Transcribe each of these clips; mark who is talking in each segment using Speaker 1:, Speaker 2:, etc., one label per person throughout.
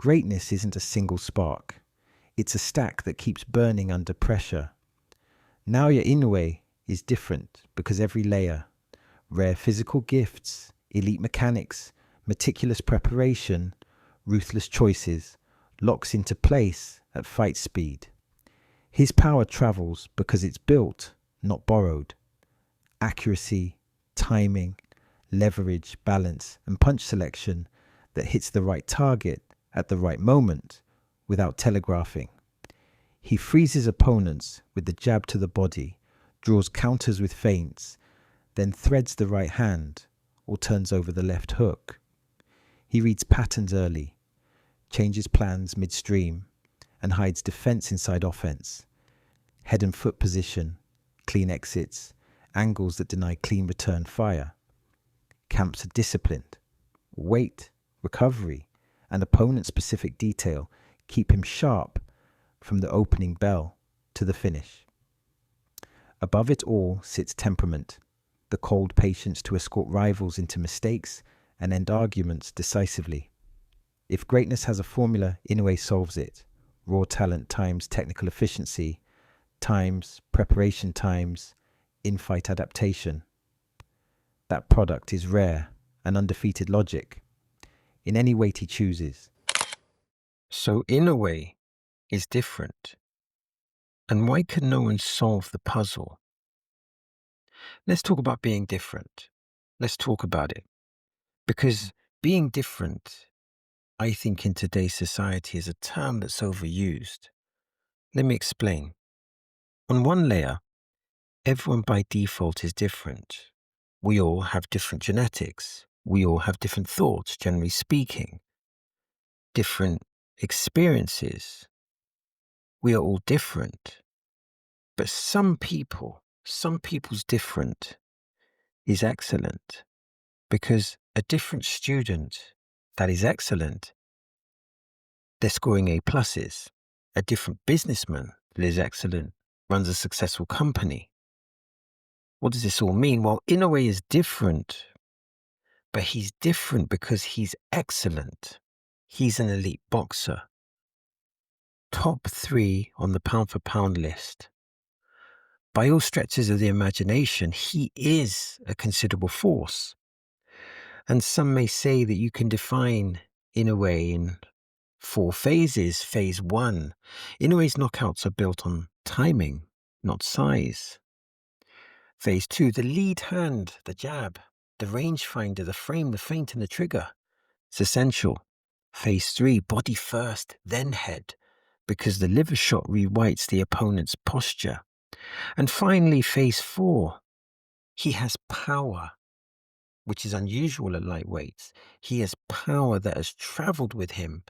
Speaker 1: Greatness isn't a single spark. It's a stack that keeps burning under pressure. Naoya Inoue is different because every layer, rare physical gifts, elite mechanics, meticulous preparation, ruthless choices, locks into place at fight speed. His power travels because it's built, not borrowed. Accuracy, timing, leverage, balance, and punch selection that hits the right target at the right moment without telegraphing. He freezes opponents with the jab to the body, draws counters with feints, then threads the right hand or turns over the left hook. He reads patterns early, changes plans midstream, and hides defense inside offense. Head and foot position, clean exits, angles that deny clean return fire. Camps are disciplined. Weight, recovery, and opponent-specific detail keep him sharp from the opening bell to the finish. Above it all sits temperament, the cold patience to escort rivals into mistakes and end arguments decisively. If greatness has a formula, Inoue solves it. Raw talent times technical efficiency, times preparation times in-fight adaptation. That product is rare and undefeated logic in any weight he chooses.
Speaker 2: So Inoue is different. And why can no one solve the puzzle? Let's talk about being different. Let's talk about it. Because being different, I think in today's society, is a term that's overused. Let me explain. On one layer, everyone by default is different. We all have different genetics. We all have different thoughts, generally speaking. Different experiences. We are all different. But some people's different is excellent, because a different student that is excellent, they're scoring A pluses. A different businessman that is excellent runs a successful company. What does this all mean? Well, Inoue is different, but he's different because he's excellent. He's an elite boxer. Top 3 on the pound for pound list. By all stretches of the imagination, he is a considerable force. And some may say that you can define Inoue in 4 phases. Phase 1, Inoue's knockouts are built on timing, not size. Phase 2, the lead hand, the jab, the rangefinder, the frame, the feint, and the trigger. It's essential. Phase 3, body first, then head, because the liver shot rewrites the opponent's posture. And finally, phase 4, he has power, which is unusual at lightweights. He has power that has traveled with him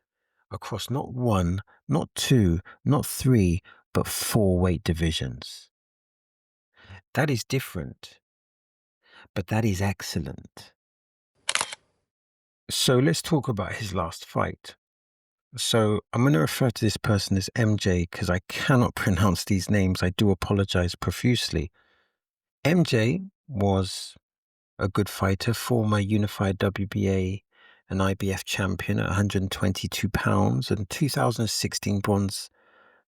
Speaker 2: across not 1, not 2, not 3, but 4 weight divisions. That is different, but that is excellent. So let's talk about his last fight. So I'm going to refer to this person as MJ because I cannot pronounce these names. I do apologize profusely. MJ was a good fighter, former unified WBA and IBF champion at 122 pounds and 2016 bronze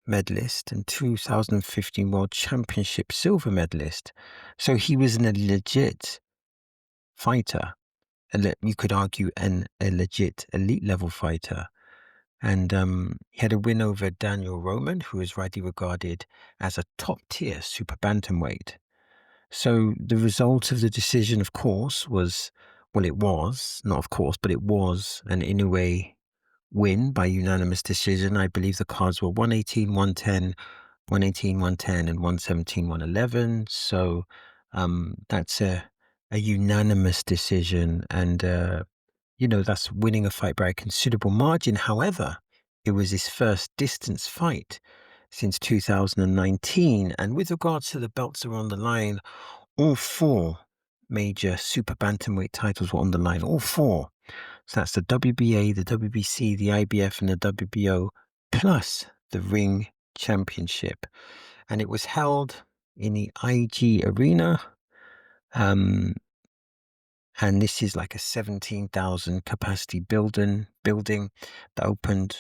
Speaker 2: medalist and 2015 World Championship silver medalist. So he was a legit fighter. You could argue a legit elite level fighter. And he had a win over Daniel Roman, who is rightly regarded as a top-tier super-bantamweight. So the result of the decision, of course, was an Inoue win by unanimous decision. I believe the cards were 118, 110, 118, 110, and 117, 111. So that's a unanimous decision. And, that's winning a fight by a considerable margin. However, it was his first distance fight since 2019. And with regards to the belts that are on the line, all 4 major super bantamweight titles were on the line, all 4. So that's the WBA, the WBC, the IBF, and the WBO, plus the Ring Championship. And it was held in the IG Arena. And this is like a 17,000 capacity building that opened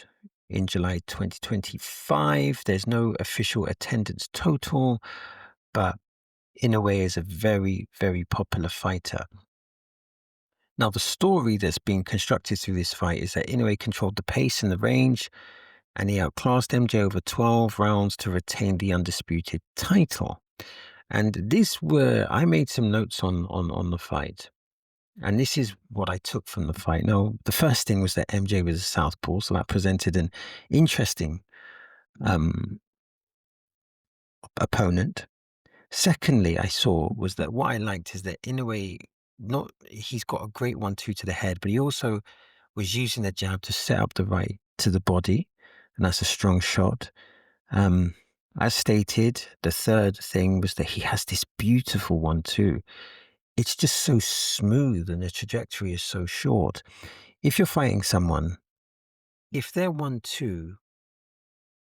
Speaker 2: in July 2025. There's no official attendance total, but Inoue is a very, very popular fighter. Now, the story that's being constructed through this fight is that Inoue controlled the pace and the range, and he outclassed MJ over 12 rounds to retain the undisputed title. And I made some notes on the fight. And this is what I took from the fight. Now, the first thing was that MJ was a southpaw, so that presented an interesting opponent. Secondly, I saw was that what I liked is that Inoue, he's got a great 1-2 to the head, but he also was using the jab to set up the right to the body, and that's a strong shot. As stated, the third thing was that he has this beautiful 1-2. It's just so smooth and the trajectory is so short. If you're fighting someone, if they're 1-2,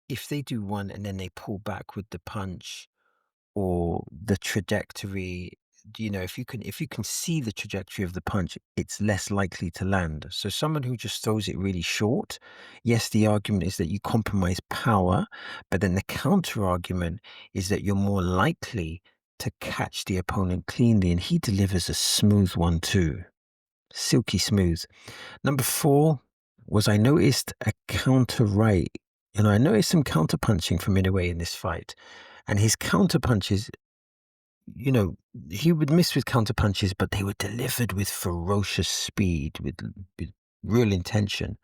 Speaker 2: if they do one and then they pull back with the punch or the trajectory, if you can see the trajectory of the punch, it's less likely to land. So someone who just throws it really short, yes, the argument is that you compromise power, but then the counter argument is that you're more likely to catch the opponent cleanly, and he delivers a smooth 1-2, silky smooth. Number 4 was I noticed a counter right. I noticed some counter punching from Inoue in this fight, and his counter punches, he would miss with counter punches, but they were delivered with ferocious speed, with real intention.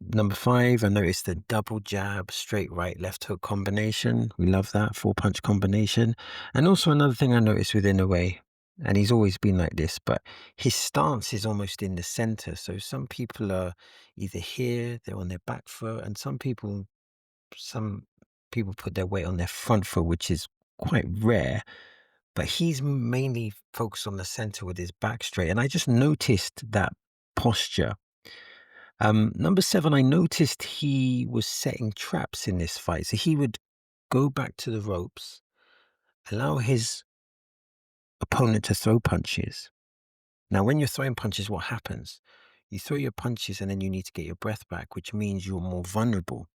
Speaker 2: Number 5, I noticed the double jab, straight right, left hook combination. We love that 4-punch combination. And also another thing I noticed with Inoue, and he's always been like this, but his stance is almost in the center. So some people are either here, they're on their back foot, and some people put their weight on their front foot, which is quite rare. But he's mainly focused on the center with his back straight. And I just noticed that posture. Number 7, I noticed he was setting traps in this fight. So he would go back to the ropes, allow his opponent to throw punches. Now, when you're throwing punches, what happens? You throw your punches and then you need to get your breath back, which means you're more vulnerable.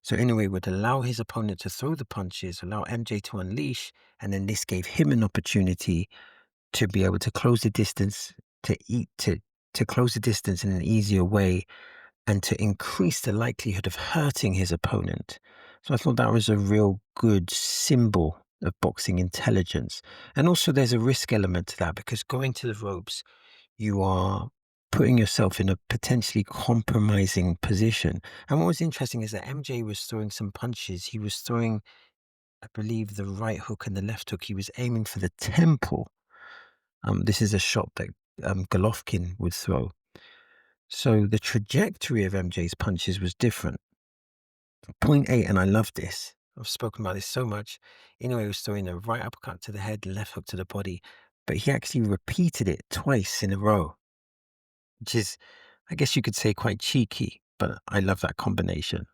Speaker 2: So Inoue would allow his opponent to throw the punches, allow MJ to unleash, and then this gave him an opportunity to be able to close the distance, to close the distance in an easier way, and to increase the likelihood of hurting his opponent. So I thought that was a real good symbol of boxing intelligence. And also there's a risk element to that, because going to the ropes, you are putting yourself in a potentially compromising position. And what was interesting is that MJ was throwing some punches. He was throwing, I believe, the right hook and the left hook. He was aiming for the temple. This is a shot that Golovkin would throw. So the trajectory of MJ's punches was different. Point 8, and I love this. I've spoken about this so much. Inoue was throwing a right uppercut to the head, left hook to the body, but he actually repeated it twice in a row, which is, I guess you could say, quite cheeky, but I love that combination.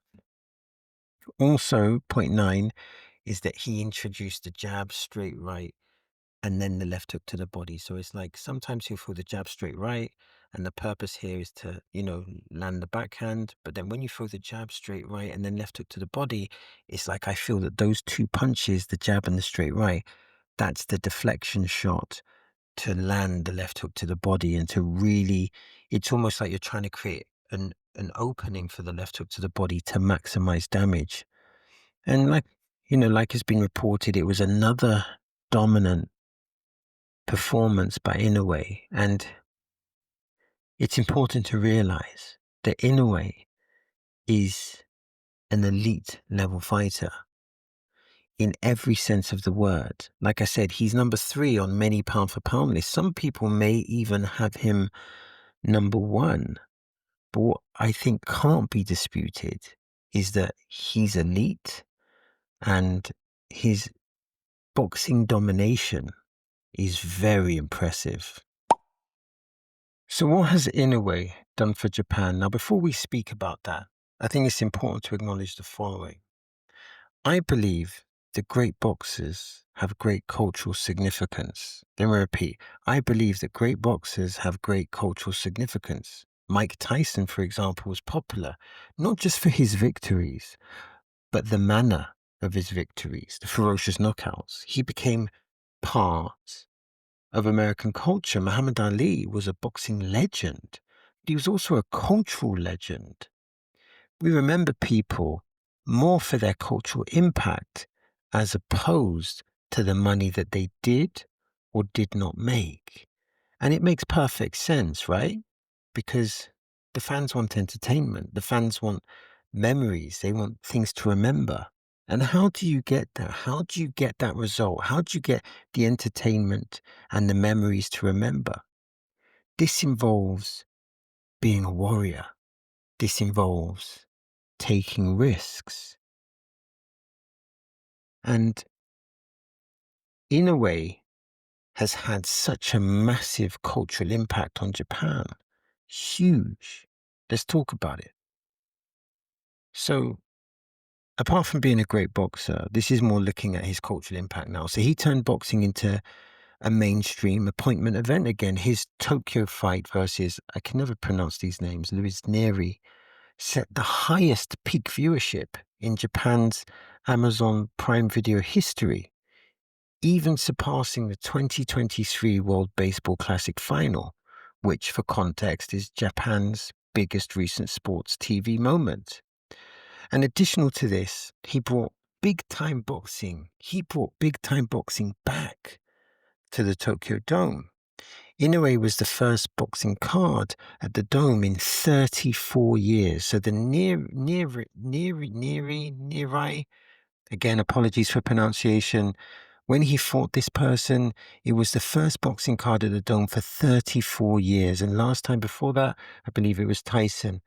Speaker 2: Also, point 9 is that he introduced the jab, straight right, and then the left hook to the body. So it's like sometimes he'll throw the jab straight right, and the purpose here is to, land the backhand. But then when you throw the jab straight right and then left hook to the body, it's like I feel that those 2 punches, the jab and the straight right, that's the deflection shot to land the left hook to the body, and to really, it's almost like you're trying to create an opening for the left hook to the body to maximize damage. And like has been reported, it was another dominant performance by Inoue. And it's important to realize that Inoue is an elite level fighter in every sense of the word. Like I said, he's number 3 on many pound for pound lists. Some people may even have him number 1. But what I think can't be disputed is that he's elite, and his boxing domination is very impressive. So what has Inoue done for Japan? Now, before we speak about that, I think it's important to acknowledge the following. I believe that great boxers have great cultural significance. Let me repeat. I believe that great boxers have great cultural significance. Mike Tyson, for example, was popular not just for his victories, but the manner of his victories, the ferocious knockouts. He became part of American culture. Muhammad Ali was a boxing legend, but he was also a cultural legend. We remember people more for their cultural impact as opposed to the money that they did or did not make. And it makes perfect sense, right? Because the fans want entertainment. The fans want memories. They want things to remember. And how do you get that? How do you get that result? How do you get the entertainment and the memories to remember? This involves being a warrior. This involves taking risks. And Inoue has had such a massive cultural impact on Japan. Huge. Let's talk about it. So, apart from being a great boxer, this is more looking at his cultural impact now. So he turned boxing into a mainstream appointment event again. His Tokyo fight versus, I can never pronounce these names, Luis Neri, set the highest peak viewership in Japan's Amazon Prime Video history, even surpassing the 2023 World Baseball Classic Final, which, for context, is Japan's biggest recent sports TV moment. And additional to this, he brought big-time boxing back to the Tokyo Dome. Inoue was the first boxing card at the Dome in 34 years. So the Neri, again, apologies for pronunciation. When he fought this person, it was the first boxing card at the Dome for 34 years. And last time before that, I believe it was Tyson.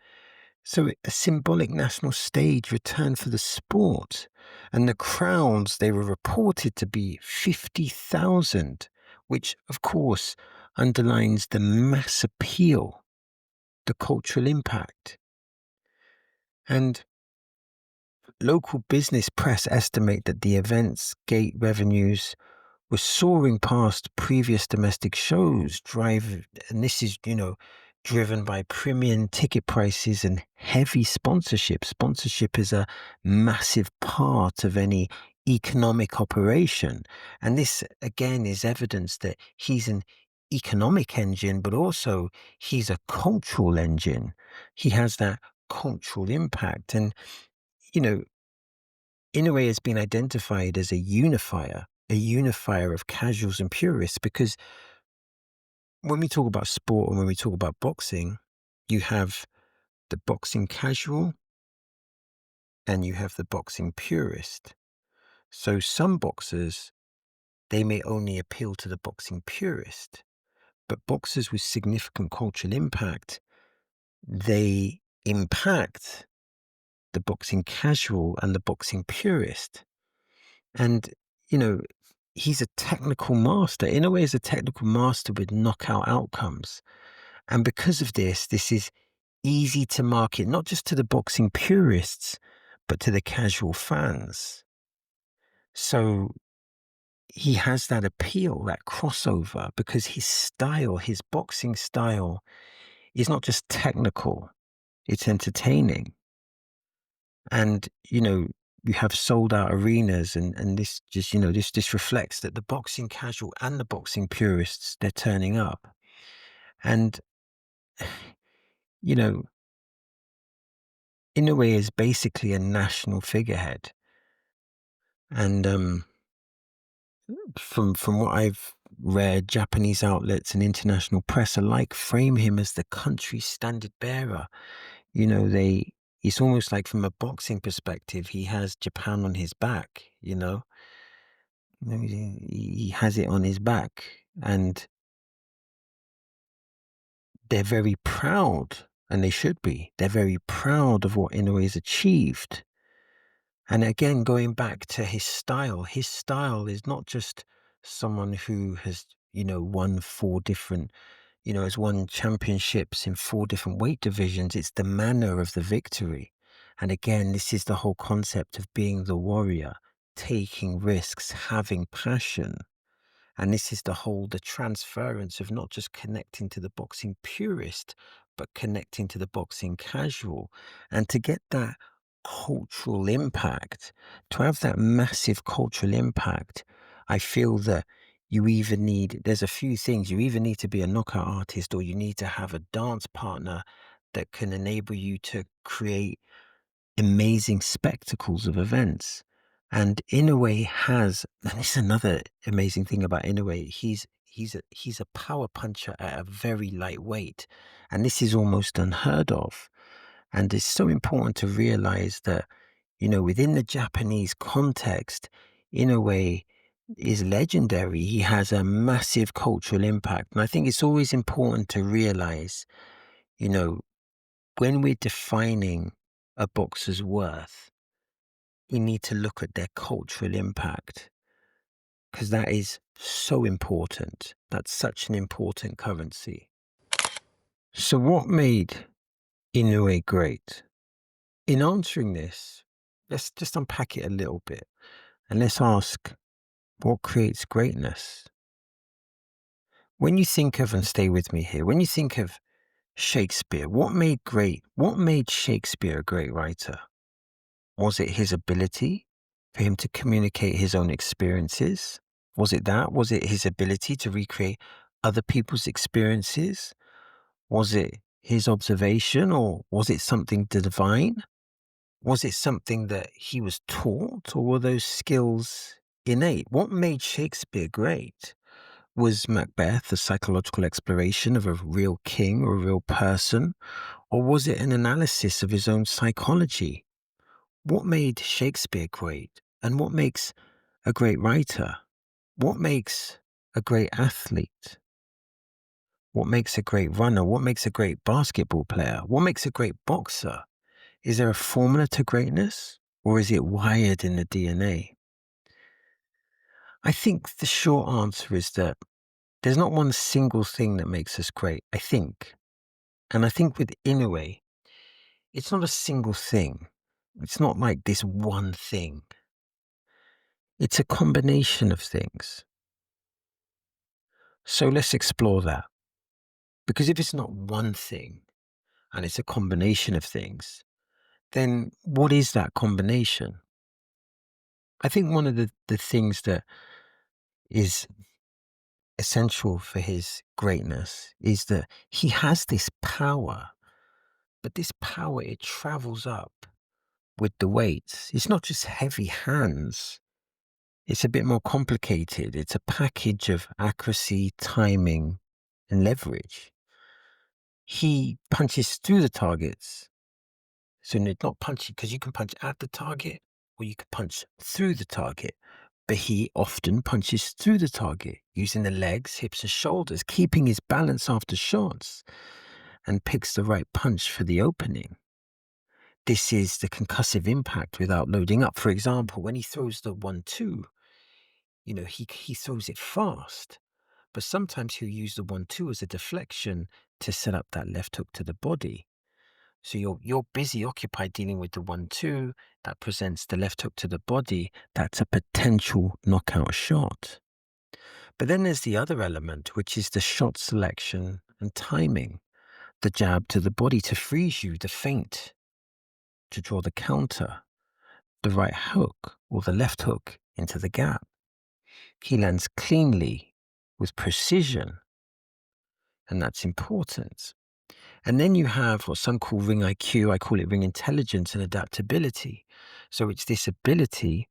Speaker 2: So a symbolic national stage returned for the sport. And the crowds, they were reported to be 50,000, which, of course, underlines the mass appeal, the cultural impact. And local business press estimate that the event's gate revenues were soaring past previous domestic shows, and this is, driven by premium ticket prices and heavy sponsorship. Sponsorship is a massive part of any economic operation. And this, again, is evidence that he's an economic engine, but also he's a cultural engine. He has that cultural impact. And, Inoue has been identified as a unifier of casuals and purists, because when we talk about sport and when we talk about boxing, you have the boxing casual and you have the boxing purist. So some boxers, they may only appeal to the boxing purist, but boxers with significant cultural impact, they impact the boxing casual and the boxing purist. And, he's a technical master. Inoue is a technical master with knockout outcomes. And because of this is easy to market, not just to the boxing purists, but to the casual fans. So he has that appeal, that crossover, because his boxing style is not just technical, it's entertaining. And, you have sold out arenas, and this just, this reflects that the boxing casual and the boxing purists, they're turning up. And, Inoue is basically a national figurehead. And from what I've read, Japanese outlets and international press alike frame him as the country's standard bearer. It's almost like, from a boxing perspective, he has Japan on his back, he has it on his back, and they're very proud, and they should be. They're very proud of what Inoue has achieved. And again, going back to his style is not just someone who has, won 4 different, has won championships in 4 different weight divisions. It's the manner of the victory. And again, this is the whole concept of being the warrior, taking risks, having passion. And this is the transference of not just connecting to the boxing purist, but connecting to the boxing casual. And to get that cultural impact, to have that massive cultural impact, I feel that there's a few things. You either need to be a knockout artist, or you need to have a dance partner that can enable you to create amazing spectacles of events. And Inoue has, and this is another amazing thing about Inoue, he's a power puncher at a very light weight. And this is almost unheard of. And it's so important to realize that, within the Japanese context, Inoue is legendary. He has a massive cultural impact. And I think it's always important to realize, when we're defining a boxer's worth, we need to look at their cultural impact, because that is so important. That's such an important currency. So what made Inoue great? In answering this, let's just unpack it a little bit, and let's ask, what creates greatness? When you think of, and stay with me here, when you think of Shakespeare, what made Shakespeare a great writer? Was it his ability for him to communicate his own experiences? Was it that? Was it his ability to recreate other people's experiences? Was it his observation, or was it something divine? Was it something that he was taught, or were those skills innate? What made Shakespeare great? Was Macbeth a psychological exploration of a real king or a real person? Or was it an analysis of his own psychology? What made Shakespeare great? And what makes a great writer? What makes a great athlete? What makes a great runner? What makes a great basketball player? What makes a great boxer? Is there a formula to greatness, or is it wired in the DNA? I think the short answer is that there's not one single thing that makes us great, I think. And I think with Inoue, it's not a single thing. It's not like this one thing. It's a combination of things. So let's explore that. Because if it's not one thing and it's a combination of things, then what is that combination? I think one of the things that is essential for his greatness is that he has this power, but this power, it travels up with the weights. It's not just heavy hands. It's a bit more complicated. It's a package of accuracy, timing, and leverage. He punches through the targets. So not punching, because you can punch at the target or you can punch through the target. But he often punches through the target using the legs, hips, and shoulders, keeping his balance after shots, and picks the right punch for the opening. This is the concussive impact without loading up. For example, when he throws the 1-2, he throws it fast. But sometimes he'll use the 1-2 as a deflection to set up that left hook to the body. So you're busy, occupied dealing with the 1-2 that presents the left hook to the body. That's a potential knockout shot. But then there's the other element, which is the shot selection and timing. The jab to the body to freeze you, the feint to draw the counter, the right hook or the left hook into the gap. He lands cleanly with precision, and that's important. And then you have what some call ring IQ, I call it ring intelligence and adaptability. So it's this ability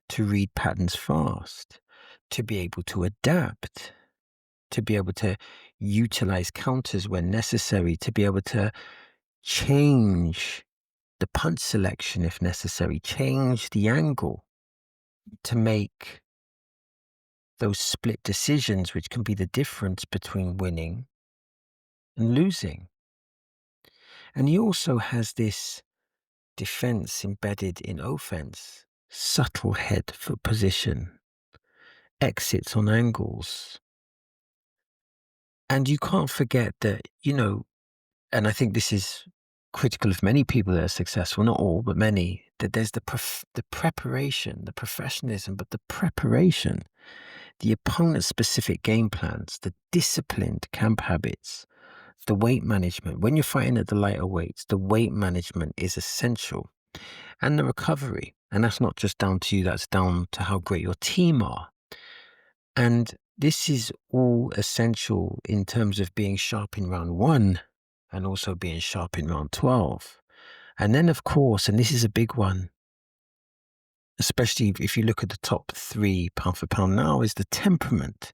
Speaker 2: to read patterns fast, to be able to adapt, to be able to utilize counters when necessary, to be able to change the punch selection if necessary, change the angle to make those split decisions, which can be the difference between winning and losing. And he also has this defense embedded in offense, subtle head foot position, exits on angles. And you can't forget that, and I think this is critical of many people that are successful, not all, but many, that there's the preparation, the professionalism, but the preparation, the opponent-specific game plans, the disciplined camp habits, the weight management. When you're fighting at the lighter weights, the weight management is essential. And the recovery. And that's not just down to you, that's down to how great your team are. And this is all essential in terms of being sharp in round 1 and also being sharp in round 12. And then, of course, and this is a big one, especially if you look at the top 3 pound for pound now, is the temperament.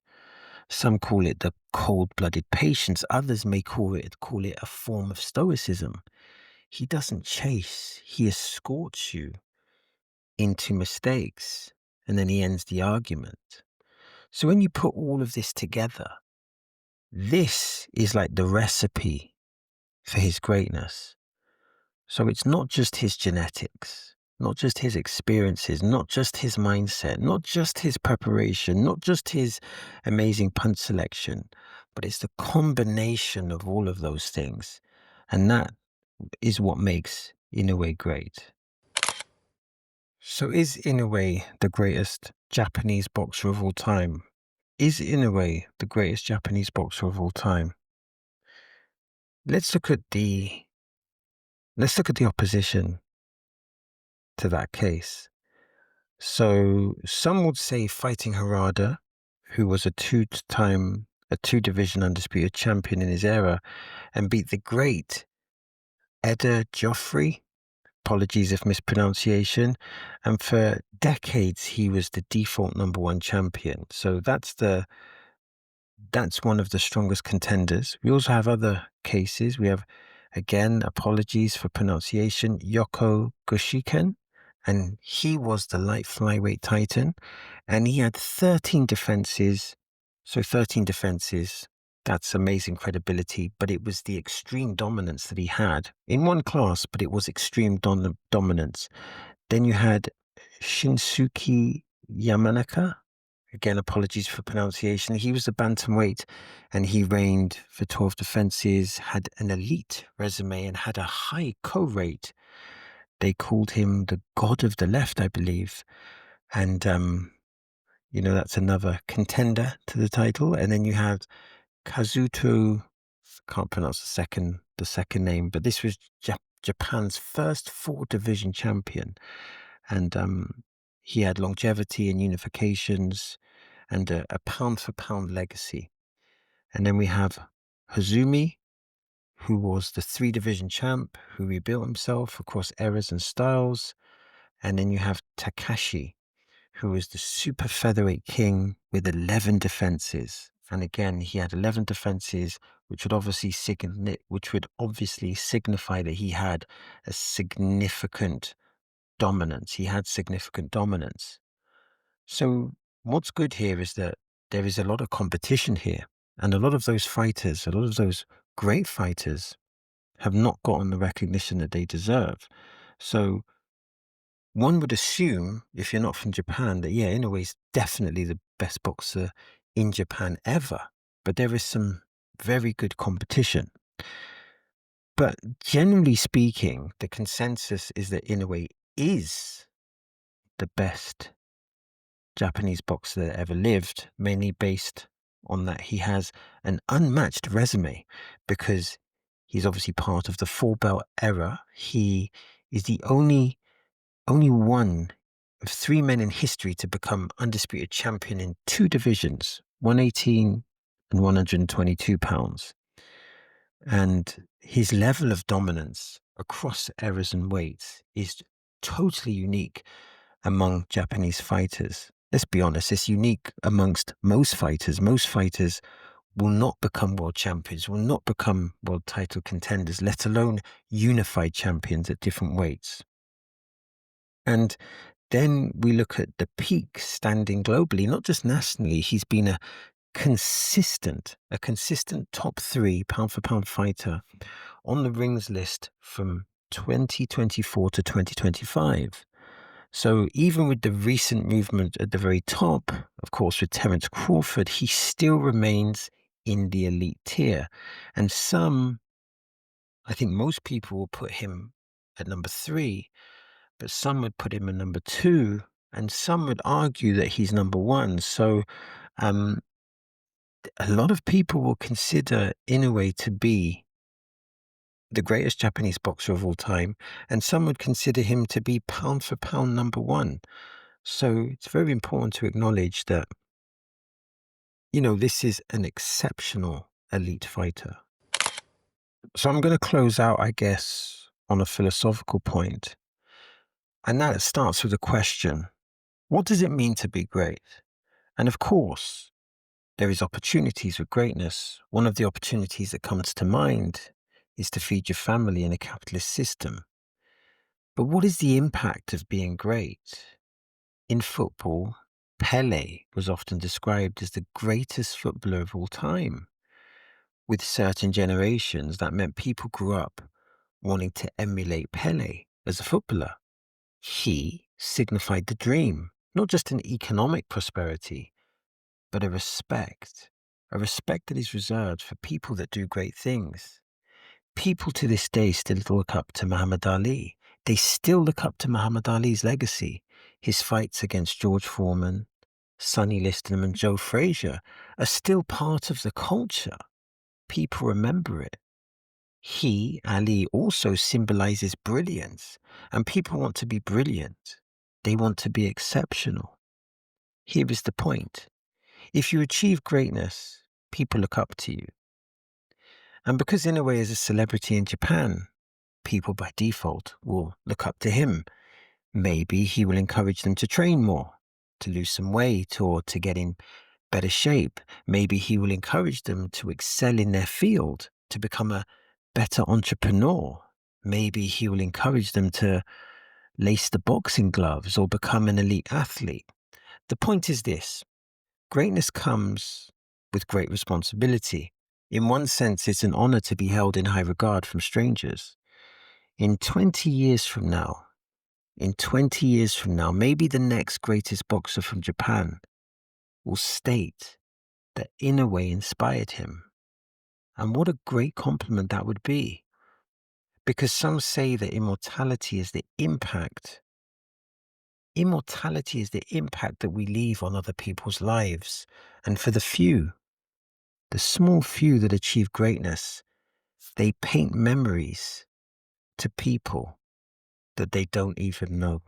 Speaker 2: Some call it the cold-blooded patience. Others may call it a form of stoicism. He doesn't chase. He escorts you into mistakes, and then he ends the argument. So when you put all of this together, this is like the recipe for his greatness. So it's not just his genetics, not just his experiences, not just his mindset, not just his preparation, not just his amazing punch selection, but it's the combination of all of those things. And that is what makes Inoue great. So is Inoue the greatest Japanese boxer of all time? Is Inoue the greatest Japanese boxer of all time? Let's look at the opposition to that case. So some would say fighting Harada, who was a two-division undisputed champion in his era, and beat the great Eda Joffrey. Apologies if mispronunciation. And for decades, he was the default #1 champion. So that's one of the strongest contenders. We also have other cases. We have, again, apologies for pronunciation, Yoko Goshiken, and he was the light flyweight titan, and he had 13 defenses. So 13 defenses, that's amazing credibility, but it was the extreme dominance that he had in one class, but it was extreme dominance. Then you had Shinsuke Yamanaka. Again, apologies for pronunciation. He was a bantamweight, and he reigned for 12 defenses, had an elite resume, and had a high co-rate. They called him the god of the left, I believe. And, that's another contender to the title. And then you had Kazuto, can't pronounce the second name, but this was Japan's first 4-division champion. And he had longevity and unifications and a pound-for-pound legacy. And then we have Hazumi, who was the 3-division champ, who rebuilt himself across eras and styles. And then you have Takashi, who was the super featherweight king with 11 defenses. And again, he had 11 defenses, which would obviously signify that he had a significant dominance. He had significant dominance. So what's good here is that there is a lot of competition here. And a lot of those fighters, a lot of those great fighters have not gotten the recognition that they deserve. So one would assume, if you're not from Japan, that Inoue is definitely the best boxer in Japan ever. But there is some very good competition. But generally speaking, the consensus is that Inoue is the best Japanese boxer that ever lived, mainly based on that he has an unmatched resume, because he's obviously part of the 4-belt era. He is the only one of 3 men in history to become undisputed champion in 2 divisions, 118 and 122 pounds. And his level of dominance across eras and weights is totally unique among Japanese fighters. Let's be honest, it's unique amongst most fighters. Most fighters will not become world champions, will not become world title contenders, let alone unified champions at different weights. And then we look at the peak standing globally, not just nationally. He's been a consistent top 3 pound for pound fighter on the rings list from 2024 to 2025. So even with the recent movement at the very top, of course, with Terence Crawford, he still remains in the elite tier. And some I think most people will put him at number 3, but some would put him at number 2, and some would argue that he's number 1. So a lot of people will consider Inoue to be the greatest Japanese boxer of all time, and some would consider him to be pound for pound number 1. So it's very important to acknowledge that, this is an exceptional elite fighter. So I'm going to close out, I guess, on a philosophical point. And that starts with a question. What does it mean to be great? And of course, there is opportunities with greatness. One of the opportunities that comes to mind is to feed your family in a capitalist system. But what is the impact of being great? In football, Pelé was often described as the greatest footballer of all time. With certain generations, that meant people grew up wanting to emulate Pelé as a footballer. He signified the dream, not just an economic prosperity, but a respect that is reserved for people that do great things. People to this day still look up to Muhammad Ali. They still look up to Muhammad Ali's legacy. His fights against George Foreman, Sonny Liston, and Joe Frazier are still part of the culture. People remember it. He, Ali, also symbolizes brilliance, and people want to be brilliant. They want to be exceptional. Here is the point. If you achieve greatness, people look up to you. And because Inoue is a celebrity in Japan, people by default will look up to him. Maybe he will encourage them to train more, to lose some weight, or to get in better shape. Maybe he will encourage them to excel in their field, to become a better entrepreneur. Maybe he will encourage them to lace the boxing gloves or become an elite athlete. The point is this: greatness comes with great responsibility. In one sense, it's an honor to be held in high regard from strangers. In 20 years from now, maybe the next greatest boxer from Japan will state that Inoue inspired him. And what a great compliment that would be. Because some say that immortality is the impact that we leave on other people's lives. And for the few, the small few that achieve greatness, they paint memories to people that they don't even know.